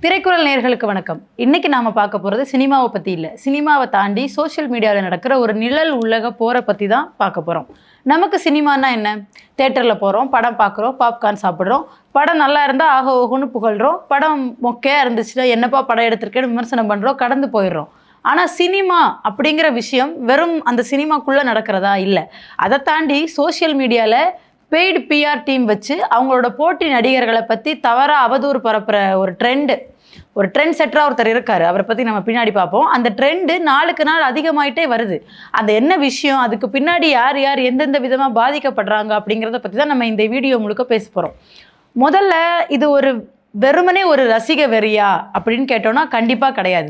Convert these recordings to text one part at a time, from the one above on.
திரைக்குறள் நேயர்களுக்கு வணக்கம். இன்னைக்கு நாம பார்க்க போறது சினிமாவை பத்தி இல்ல, சினிமாவை தாண்டி சோஷியல் மீடியாவில் நடக்கிற ஒரு நிழல் உலக போரை பத்தி தான் பார்க்க போறோம். நமக்கு சினிமானா என்ன? தேட்டர்ல போறோம், படம் பார்க்குறோம், பாப்கார்ன் சாப்பிட்றோம், படம் நல்லா இருந்தால் ஆக ஓகுன்னு புகழ்றோம், படம் மொக்கையா இருந்துச்சுன்னா என்னப்பா படம் எடுத்திருக்கேன்னு விமர்சனம் பண்றோம், கடந்து போயிடுறோம். ஆனால் சினிமா அப்படிங்கிற விஷயம் வெறும் அந்த சினிமாக்குள்ளே நடக்கிறதா இல்லை. அதை தாண்டி சோஷியல் மீடியாவில் பெய்டு பிஆர் டீம் வச்சு அவங்களோட போட்டி நடிகர்களை பற்றி தவறாக அவதூறு பரப்புகிற ஒரு ட்ரெண்ட் செட்டராக ஒருத்தர் இருக்கார். அவரை பற்றி நம்ம பின்னாடி பார்ப்போம். அந்த ட்ரெண்டு நாளுக்கு நாள் அதிகமாயிட்டே வருது. அந்த என்ன விஷயம், அதுக்கு பின்னாடி யார் யார் எந்தெந்த விதமாக பாதிக்கப்படுறாங்க அப்படிங்கிறத பற்றி தான் நம்ம இந்த வீடியோ முழுக்க பேச போகிறோம். முதல்ல இது ஒரு வெறுமனே ஒரு ரசிக வெறியா அப்படின்னு கேட்டோன்னா கண்டிப்பாக கிடையாது.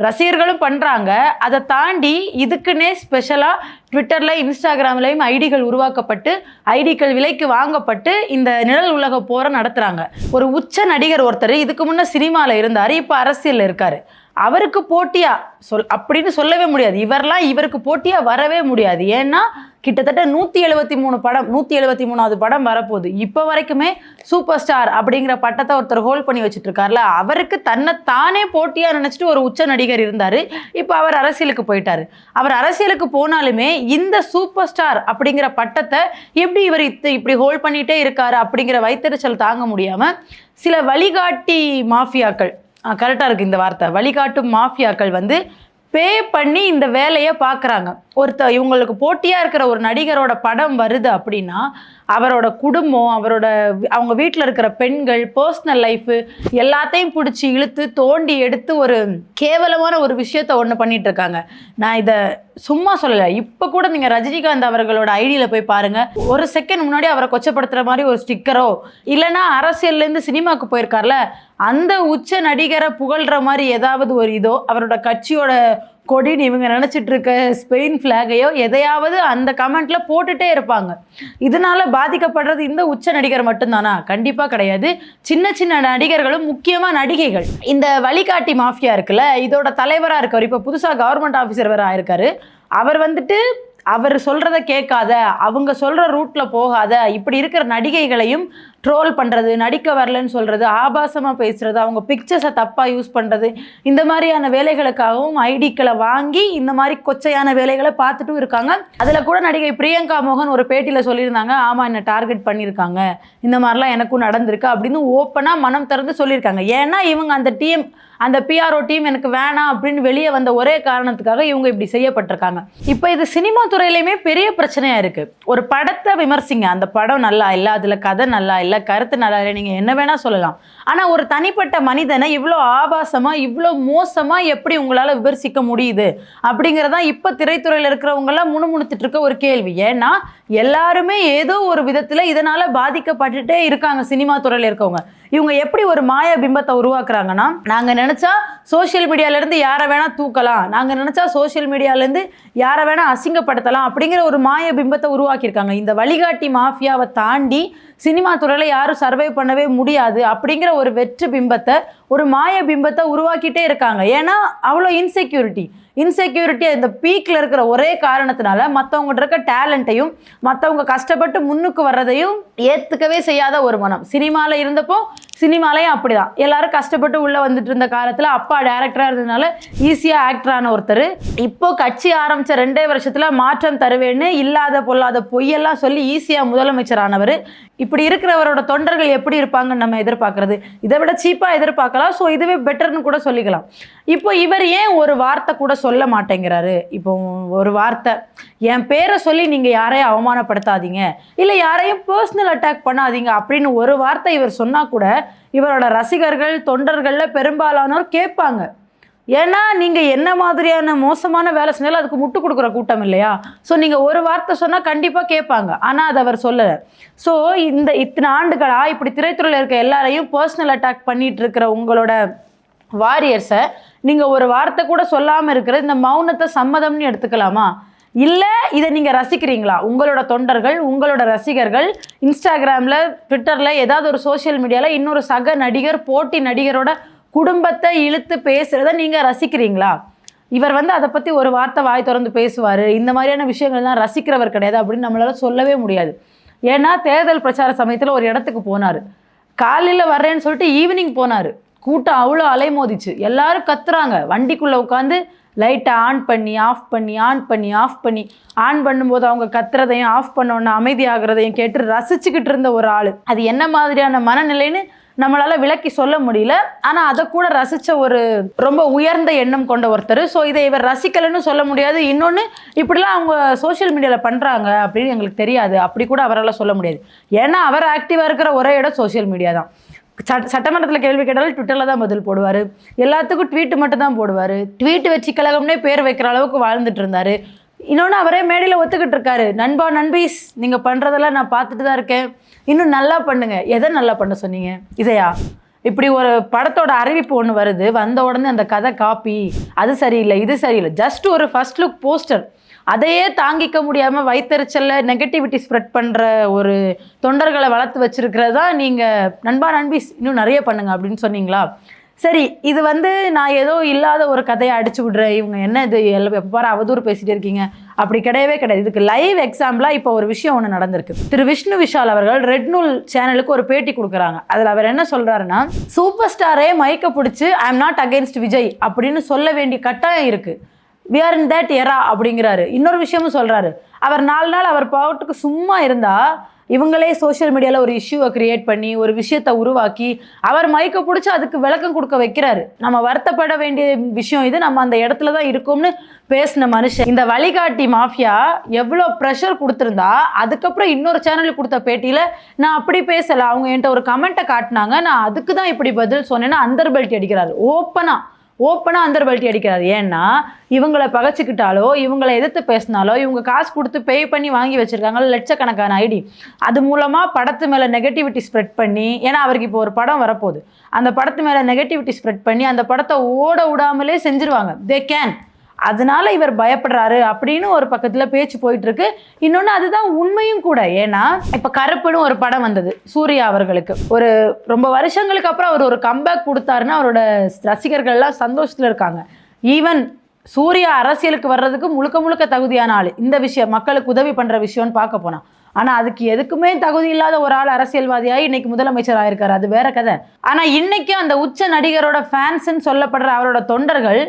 ரசிகர்களும் பண்ணுறாங்க. அதை தாண்டி இதுக்குன்னே ஸ்பெஷலாக ட்விட்டரில் இன்ஸ்டாகிராம்லேயும் ஐடிகள் உருவாக்கப்பட்டு ஐடிக்கள் விலைக்கு வாங்கப்பட்டு இந்த நிழல் உலக போரை நடத்துகிறாங்க. ஒரு உச்ச நடிகர் ஒருத்தர் இதுக்கு முன்னே சினிமாவில் இருந்தார், இப்போ அரசியலில் இருக்கார். அவருக்கு போட்டியா அப்படின்னு சொல்லவே முடியாது. இவருக்கு போட்டியா வரவே முடியாது. ஏன்னா கிட்டத்தட்ட 173 படம், 173வது படம் வரப்போகுது. இப்போ வரைக்குமே சூப்பர் ஸ்டார் அப்படிங்கிற பட்டத்தை ஒருத்தர் ஹோல்ட் பண்ணி வச்சுட்டு இருக்காருல, அவருக்கு தன்னை தானே போட்டியா நினைச்சிட்டு ஒரு உச்ச நடிகர் இருந்தாரு. இப்போ அவர் அரசியலுக்கு போயிட்டாரு. அவர் அரசியலுக்கு போனாலுமே இந்த சூப்பர் ஸ்டார் அப்படிங்கிற பட்டத்தை எப்படி இவர் இப்படி ஹோல்ட் பண்ணிட்டே இருக்காரு அப்படிங்கிற வைத்தறிச்சல் தாங்க முடியாம சில வழிகாட்டி மாஃபியாக்கள், கரெக்டாக இருக்குது இந்த வார்த்தை, வழிகாட்டும் மாஃபியாக்கள் வந்து பே பண்ணி இந்த வேலையை பார்க்குறாங்க. இவங்களுக்கு போட்டியாக இருக்கிற ஒரு நடிகரோட படம் வருது அப்படின்னா அவரோட குடும்பம், அவங்க வீட்டில் இருக்கிற பெண்கள், பர்சனல் லைஃபு எல்லாத்தையும் பிடிச்சி இழுத்து தோண்டி எடுத்து ஒரு கேவலமான ஒரு விஷயத்த ஒன்று பண்ணிட்டு இருக்காங்க. நான் இதை சும்மா சொல்லலை. இப்போ கூட நீங்கள் ரஜினிகாந்த் அவர்களோட ஐடியில் போய் பாருங்கள். ஒரு செகண்ட் முன்னாடி அவரை கொச்சப்படுத்துகிற மாதிரி ஒரு ஸ்டிக்கரோ, இல்லைன்னா அரசியல்லேருந்து சினிமாவுக்கு போயிருக்கார்ல அந்த உச்ச நடிகரை புகழ்கிற மாதிரி ஏதாவது ஒரு இதோ, அவரோட கட்சியோட கொடின்னு இவங்க நினச்சிட்டு இருக்க ஸ்பெயின் ஃப்ளாகையோ எதையாவது அந்த கமெண்ட்ல போட்டுட்டே இருப்பாங்க. இதனால பாதிக்கப்படுறது இந்த உச்ச நடிகர் மட்டும்தானா? கண்டிப்பாா கிடையாது. சின்ன சின்ன நடிகர்களும், முக்கியமா நடிகைகள். இந்த வழிகாட்டி மாஃபியா இருக்குல்ல, இதோட தலைவராக இருக்கார். இப்போ புதுசாக கவர்மெண்ட் ஆஃபீஸர் வேற ஆயிருக்காரு. அவர் வந்துட்டு அவர் சொல்கிறத கேட்காத, அவங்க சொல்கிற ரூட்டில் போகாத, இப்படி இருக்கிற நடிகைகளையும் ட்ரோல் பண்ணுறது, நடிக்க வரலன்னு சொல்கிறது, ஆபாசமாக பேசுகிறது, அவங்க பிக்சர்ஸை தப்பாக யூஸ் பண்ணுறது, இந்த மாதிரியான வேலைகளுக்காகவும் ஐடிக்களை வாங்கி இந்த மாதிரி கொச்சையான வேலைகளை பார்த்துட்டும் இருக்காங்க. அதில் கூட நடிகை பிரியங்கா மோகன் ஒரு பேட்டியில் சொல்லியிருந்தாங்க, ஆமாம் என்னை டார்கெட் பண்ணியிருக்காங்க, இந்த மாதிரிலாம் எனக்கும் நடந்திருக்கு அப்படின்னு ஓப்பனாக மனம் திறந்து சொல்லியிருக்காங்க. ஏன்னா இவங்க அந்த பிஆர்ஓ டீம் எனக்கு வேணாம் அப்படின்னு வெளியே வந்த ஒரே காரணத்துக்காக இவங்க இப்படி செய்யப்பட்டிருக்காங்க. இப்போ இது சினிமா துறையிலையுமே பெரிய பிரச்சனையாக இருக்குது. ஒரு படத்தை விமர்சிங்க, அந்த படம் நல்லா இல்லை, அதில் கதை நல்லா இல்லை, கருத்து நல்லா இல்லை, நீங்கள் என்ன வேணால் சொல்லலாம். ஆனால் ஒரு தனிப்பட்ட மனிதனை இவ்வளோ ஆபாசமாக, இவ்வளோ மோசமாக எப்படி உங்களால் விமர்சிக்க முடியுது அப்படிங்கிறதான் இப்போ திரைத்துறையில் இருக்கிறவங்களாம் முணுமுணுத்துட்டு இருக்க ஒரு கேள்வி. ஏன்னா எல்லாருமே ஏதோ ஒரு விதத்தில் இதனால் பாதிக்கப்பட்டுட்டே இருக்காங்க. சினிமா துறையில் இருக்கவங்க இவங்க எப்படி ஒரு மாய பிம்பத்தை உருவாக்குறாங்கன்னா, நாங்கள் நினச்சா சோஷியல் மீடியாவிலேருந்து யாரை வேணால் தூக்கலாம், நாங்கள் நினச்சா சோஷியல் மீடியாவிலேருந்து யாரை வேணால் அசிங்கப்படுத்தலாம் அப்படிங்கிற ஒரு மாய பிம்பத்தை உருவாக்கியிருக்காங்க. இந்த வழிகாட்டி மாஃபியாவை தாண்டி சினிமா துறையில் யாரும் சர்வை பண்ணவே முடியாது அப்படிங்கிற ஒரு வெற்று பிம்பத்தை, ஒரு மாய பிம்பத்தை உருவாக்கிட்டே இருக்காங்க. ஏன்னா அவ்வளோ இன்செக்யூரிட்டி இந்த பீக்கில் இருக்கிற ஒரே காரணத்தினால மற்றவங்ககிட்ட இருக்க டேலண்ட்டையும் மற்றவங்க கஷ்டப்பட்டு முன்னுக்கு வர்றதையும் ஏற்றுக்கவே செய்யாத ஒரு மனம். சினிமாவில் இருந்தப்போ சினிமாலையும் அப்படிதான். எல்லாரும் கஷ்டப்பட்டு உள்ளே வந்துட்டு இருந்த காலத்தில் அப்பா டைரக்டராக இருந்ததுனால ஈஸியாக ஆக்டரான ஒருத்தர் இப்போ கட்சி ஆரம்பித்த 2 வருஷத்தில் மாற்றம் தருவேன்னு இல்லாத பொல்லாத பொய்யெல்லாம் சொல்லி ஈஸியாக முதலமைச்சர் ஆனவர். இப்படி இருக்கிறவரோட தொண்டர்கள் எப்படி இருப்பாங்கன்னு நம்ம எதிர்பார்க்கறது? இதை விட சீப்பாக எதிர்பார்க்கலாம். ஸோ இதுவே பெட்டர்னு கூட சொல்லிக்கலாம். இப்போ இவர் ஏன் ஒரு வார்த்தை கூட சொல்ல மாட்டேங்கிறாரு? இப்போ ஒரு வார்த்தை, என் பேரை சொல்லி நீங்கள் யாரையும் அவமானப்படுத்தாதீங்க, இல்லை யாரையும் பர்சனல் அட்டாக் பண்ணாதீங்க அப்படின்னு ஒரு வார்த்தை இவர் சொன்னால் கூட இவரோட ரசிகர்கள், தொண்டர்களில் பெரும்பாலானோர் கேட்பாங்க. ஏன்னா நீங்கள் என்ன மாதிரியான மோசமான வேலை செஞ்சாலும் அதுக்கு முட்டு கொடுக்குற கூட்டம் இல்லையா? ஸோ நீங்கள் ஒரு வார்த்தை சொன்னால் கண்டிப்பாக கேட்பாங்க. ஆனால் அதை அவர் சொல்லலை. ஸோ இத்தனை ஆண்டுகளாக இப்படி திரைத்துறையில் இருக்க எல்லாரையும் பர்சனல் அட்டாக் பண்ணிட்டு இருக்கிற உங்களோட வாரியர்ஸை நீங்கள் ஒரு வார்த்தை கூட சொல்லாமல் இருக்கிற இந்த மௌனத்தை சம்மதம்னு எடுத்துக்கலாமா? இல்லை இதை நீங்கள் ரசிக்கிறீங்களா? உங்களோட தொண்டர்கள், உங்களோட ரசிகர்கள் இன்ஸ்டாகிராமில், ட்விட்டரில், ஏதாவது ஒரு சோஷியல் மீடியாவில் இன்னொரு சக நடிகர், போட்டி நடிகரோட குடும்பத்தை இழுத்து பேசுகிறத நீங்கள் ரசிக்கிறீங்களா? இவர் அதை பற்றி ஒரு வார்த்தை வாய் திறந்து பேசுவார், இந்த மாதிரியான விஷயங்கள்லாம் ரசிக்கிறவர் கிடையாது அப்படின்னு நம்மளால சொல்லவே முடியாது. ஏன்னா தேர்தல் பிரச்சார சமயத்தில் ஒரு இடத்துக்கு போனார், காலையில் வர்றேன்னு சொல்லிட்டு ஈவினிங் போனார். கூட்டம் அவ்வளோ அலைமோதிச்சு, எல்லாரும் கத்துறாங்க. வண்டிக்குள்ளே உட்காந்து லைட்டை ஆன் பண்ணி ஆஃப் பண்ணி ஆன் பண்ணி ஆஃப் பண்ணி ஆன் பண்ணும்போது அவங்க கத்துறதையும் ஆஃப் பண்ணோன்னு அமைதியாகிறதையும் கேட்டு ரசிச்சுக்கிட்டு இருந்த ஒரு ஆள். அது என்ன மாதிரியான மனநிலைன்னு நம்மளால் விளக்கி சொல்ல முடியல. ஆனால் அதை கூட ரசித்த ஒரு ரொம்ப உயர்ந்த எண்ணம் கொண்ட ஒருத்தர். ஸோ இதை இவர் ரசிக்கலைன்னு சொல்ல முடியாது. இன்னொன்று, இப்படிலாம் அவங்க சோஷியல் மீடியாவில் பண்ணுறாங்க அப்படின்னு எங்களுக்கு தெரியாது அப்படி கூட அவரால் சொல்ல முடியாது. ஏன்னா அவர் ஆக்டிவாக இருக்கிற ஒரே இடம் சோஷியல் மீடியா தான். சட்டமன்றத்தில் கேள்வி கேட்டாலும் ட்விட்டரில் தான் பதில் போடுவார். எல்லாத்துக்கும் ட்வீட்டு மட்டும் தான் போடுவார். ட்வீட் வச்சு கழகம்னே பேர் வைக்கிற அளவுக்கு வாழ்ந்துட்டு இருந்தார். இன்னொன்று, அவரே மேடையில் ஒத்துக்கிட்டு இருக்காரு, நண்பா நண்பீஸ் நீங்கள் பண்ணுறதெல்லாம் நான் பார்த்துட்டு தான் இருக்கேன், இன்னும் நல்லா பண்ணுங்க. எதை நல்லா பண்ண சொன்னீங்க? இதையா? இப்படி ஒரு படத்தோட அறிவிப்பு ஒன்று வருது, வந்த உடனே அந்த கதை காப்பி, அது சரியில்லை இது சரியில்லை, ஜஸ்ட் ஒரு ஃபர்ஸ்ட் லுக் போஸ்டர், அதையே தாங்கிக்க முடியாமல் வைத்தறிச்சல்ல நெகட்டிவிட்டி ஸ்ப்ரெட் பண்ணுற ஒரு தொண்டர்களை வளர்த்து வச்சிருக்கிறது தான் நீங்கள் நண்பா நண்பீஸ் இன்னும் நிறைய பண்ணுங்க அப்படின்னு சொன்னீங்களா? சரி, இது நான் ஏதோ இல்லாத ஒரு கதையை அடிச்சு விடுறேன், இவங்க என்ன இது எப்போ பாரு அவதூறு பேசிகிட்டே இருக்கீங்க, அப்படி கிடையவே கிடையாது. இதுக்கு லைவ் எக்ஸாம்பிளாக இப்போ ஒரு விஷயம் ஒன்று நடந்திருக்கு. திரு விஷ்ணு விஷால் அவர்கள் ரெட் நூல் சேனலுக்கு ஒரு பேட்டி கொடுக்குறாங்க. அதில் அவர் என்ன சொல்கிறாருன்னா, சூப்பர் ஸ்டாரே மயக்க பிடிச்சி I am not against Vijay அப்படின்னு சொல்ல வேண்டிய கட்டாயம் இருக்குது, வி ஆர் இன் தேட் எரா அப்படிங்கிறாரு. இன்னொரு விஷயமும் சொல்கிறாரு, அவர் 4 நாள் அவர் பாட்டுக்கு சும்மா இருந்தால் இவங்களே சோஷியல் மீடியாவில் ஒரு இஷ்யூவை கிரியேட் பண்ணி ஒரு விஷயத்தை உருவாக்கி அவர் மயக்க பிடிச்சி அதுக்கு விளக்கம் கொடுக்க வைக்கிறாரு. நம்ம வருத்தப்பட வேண்டிய விஷயம் இது, நம்ம அந்த இடத்துல தான் இருக்கோம்னு பேசின மனுஷன். இந்த வழிகாட்டி மாஃபியா எவ்வளோ ப்ரெஷர் கொடுத்துருந்தா, அதுக்கப்புறம் இன்னொரு சேனலுக்கு கொடுத்த பேட்டியில் நான் அப்படி பேசலை, அவங்க என்கிட்ட ஒரு கமெண்ட்டை காட்டினாங்க, நான் அதுக்கு தான் இப்படி பதில் சொன்னேன்னா அந்தர் பெல்ட்டி அடிக்கிறாரு. ஓப்பனாக அந்தர் பெல்ட்டி அடிக்கிறாரு. ஏன்னா இவங்களை பகைச்சிக்கிட்டாலோ இவங்களை எதிர்த்து பேசினாலோ இவங்க காசு கொடுத்து பே பண்ணி வாங்கி வச்சுருக்காங்க லட்சக்கணக்கான ஐடி, அது மூலமாக படத்து மேலே நெகட்டிவிட்டி ஸ்ப்ரெட் பண்ணி, ஏன்னா அவருக்கு இப்போ ஒரு படம் வரப்போகுது, அந்த படத்து மேலே நெகட்டிவிட்டி ஸ்ப்ரெட் பண்ணி அந்த படத்தை ஓட விடாமலே செஞ்சுருவாங்க, தே கேன். அதனால இவர் பயப்படுறாரு அப்படின்னு ஒரு பக்கத்தில் பேச்சு போயிட்டு இருக்கு. இன்னொன்று, அதுதான் உண்மையும் கூட. ஏன்னா இப்போ கருப்புன்னு ஒரு படம் வந்தது சூர்யா அவர்களுக்கு, ஒரு ரொம்ப வருஷங்களுக்கு அப்புறம் அவர் ஒரு கம்பேக் கொடுத்தாருன்னா அவரோட ரசிகர்கள் எல்லாம் சந்தோஷத்தில் இருக்காங்க. ஈவன் சூர்யா அரசியலுக்கு வர்றதுக்கு முழுக்க முழுக்க தகுதியான ஆள், இந்த விஷயம் மக்களுக்கு உதவி பண்ணுற விஷயம்னு பார்க்க போனால். ஆனால் அதுக்கு எதுக்குமே தகுதி இல்லாத ஒரு ஆள் அரசியல்வாதியாகி இன்னைக்கு முதலமைச்சர் ஆயிருக்காரு, அது வேற கதை. ஆனால் இன்னைக்கும் அந்த உச்ச நடிகரோட ஃபேன்ஸ்ன்னு சொல்லப்படுற அவரோட தொண்டர்கள்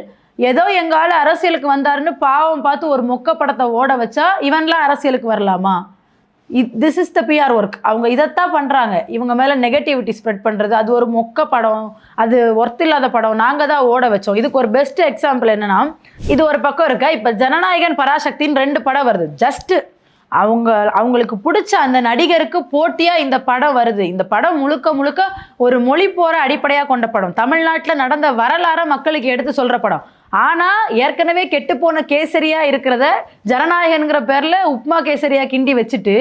ஏதோ எங்கால அரசியலுக்கு வந்தாருன்னு பாவம் பார்த்து ஒரு மொக்க படத்தை ஓட வச்சா இவன்லாம் அரசியலுக்கு வரலாமா? This is the PR work. அவங்க இதைத்தான் பண்ணுறாங்க, இவங்க மேலே நெகட்டிவிட்டி ஸ்ப்ரெட் பண்ணுறது. அது ஒரு மொக்க படம், அது ஒர்த் இல்லாத படம், நாங்கள் தான் ஓட வச்சோம். இதுக்கு ஒரு பெஸ்ட் எக்ஸாம்பிள் என்னென்னா, இது ஒரு பக்கம் இருக்கா, இப்போ ஜனநாயகன் பராசக்தின்னு 2 படம் வருது. ஜஸ்ட்டு அவங்களுக்கு பிடிச்ச அந்த நடிகருக்கு போட்டியாக இந்த படம் வருது. இந்த படம் முழுக்க முழுக்க ஒரு மொழி போற அடிப்படையாக கொண்ட படம், தமிழ்நாட்டில் நடந்த வரலாறை மக்களுக்கு எடுத்து சொல்கிற படம். ஆனால் ஏற்கனவே கெட்டுப்போன கேசரியா இருக்கிறத ஜனநாயகன்கிற பேரில் உப்மா கேசரியா கிண்டி வச்சுட்டு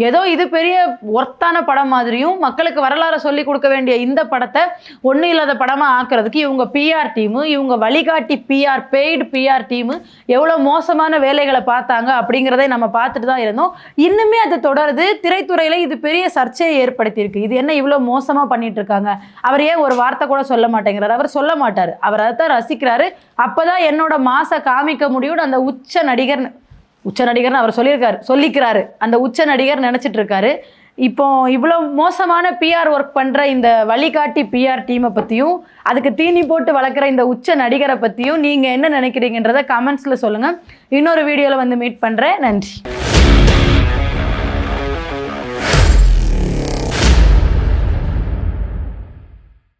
ஏதோ இது பெரிய ஒர்த்தான படம் மாதிரியும் மக்களுக்கு வரலாறு சொல்லி கொடுக்க வேண்டிய இந்த படத்தை ஒன்றும் இல்லாத படமாக ஆக்குறதுக்கு இவங்க பிஆர் டீமு, இவங்க வழிகாட்டி பிஆர் பெய்டு பிஆர் டீமு எவ்வளோ மோசமான வேலைகளை பார்த்தாங்க அப்படிங்கிறதை நம்ம பார்த்துட்டு தான் இருந்தோம். இன்னுமே அது தொடருது. திரைத்துறையில் இது பெரிய சர்ச்சையை ஏற்படுத்தியிருக்கு. இது என்ன இவ்வளோ மோசமாக பண்ணிட்டு இருக்காங்க, அவர் ஏன் ஒரு வார்த்தை கூட சொல்ல மாட்டேங்கிறார்? அவர் சொல்ல மாட்டார், அவர் அதை தான் ரசிக்கிறாரு. அப்போதான் என்னோட மாசை காமிக்க முடியும். அந்த உச்ச நடிகர்னு அவர் சொல்லிக்கிறாரு, அந்த உச்ச நடிகர் நினச்சிட்டு இருக்காரு. இப்போ இவ்வளோ மோசமான பிஆர் ஒர்க் பண்ணுற இந்த வழிகாட்டி பிஆர் டீமை பற்றியும் அதுக்கு தீனி போட்டு வளர்க்குற இந்த உச்ச நடிகரை பற்றியும் நீங்கள் என்ன நினைக்கிறீங்கன்றதை கமெண்ட்ஸில் சொல்லுங்கள். இன்னொரு வீடியோவில் மீட் பண்ணுறேன். நன்றி.